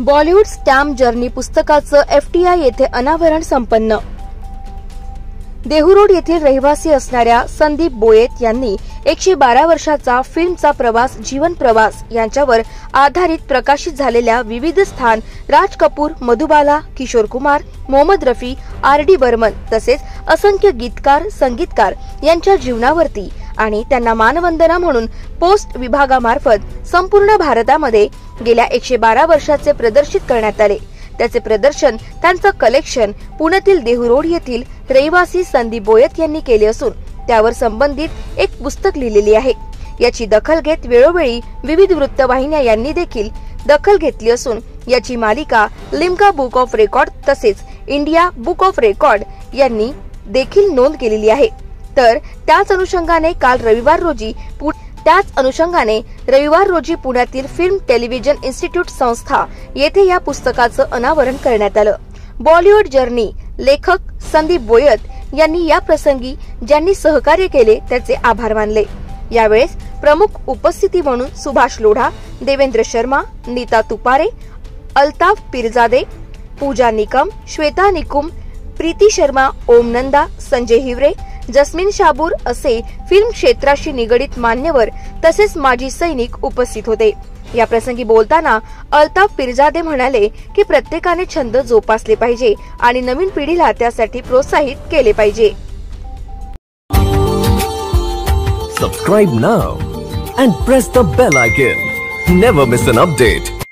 Bollywood stamp journey पुस्तकाचं FTI येथे अनावरण संपन्न। देहू रोड येथील रहिवासी असणाऱ्या संदीप बोयत यांनी 112 वर्षाचा फिल्मचा प्रवास जीवन प्रवास यांच्यावर आधारित प्रकाशित झालेल्या विविध स्थान राज कपूर, मधुबाला, किशोर कुमार, मोहम्मद रफी, RD बर्मन तसेच असंख्य गीतकार, संगीतकार यांच्या जीवनावरती आणि त्यांना मानवंदना म्हणून पोस्ट विभागामार्फत संपूर्ण भारतामध्ये गेल्या 112 वर्षाचे प्रदर्शित करण्यात आले। त्याचे प्रदर्शन त्यांचं कलेक्शन पुण्यातील देहू रोड येथील रहिवासी संदीप बोयत यांनी केले असून त्यावर संबंधित एक पुस्तक लिहिलेली आहे। याची दखल घेत वेळोवेळी विविध वृत्तवाहिन्या यांनी देखील दखल घेतली असून याची मालिका लिम्का बुक ऑफ रेकॉर्ड तसेच इंडिया बुक ऑफ रेकॉर्ड यांनी देखील नोंद केलेली आहे। तर त्याच अनुषंगाने रविवार रोजी पुण्यातील फिल्म टेलिव्हिजन इन्स्टिट्यूट संस्था येथे या पुस्तकाचं अनावरण करण्यात आलं। बॉलिवूड जर्नी लेखक संदीप बोयत यांनी या प्रसंगी ज्यांनी सहकार्य केले त्याचे आभार मानले। यावेळेस प्रमुख उपस्थिती म्हणून सुभाष लोढा, देवेंद्र शर्मा, नीता तुपारे, अल्ताफ पीरजादे, पूजा निकम, श्वेता निकुम, प्रीती शर्मा, ओम नंदा, संजय हिवरे, जस्मिन शाबूर असे फिल्म क्षेत्राशी निगडित मान्यवर तसेच माजी सैनिक उपस्थित होते। या प्रसंगी बोलताना अल्ताफ पीरजादे म्हणाले की प्रत्येकाने छंद जोपासले पाहिजे आणि नवीन पिढीला त्यासाठी प्रोत्साहित केले पाहिजे। Subscribe now and press the bell icon. Never miss an update.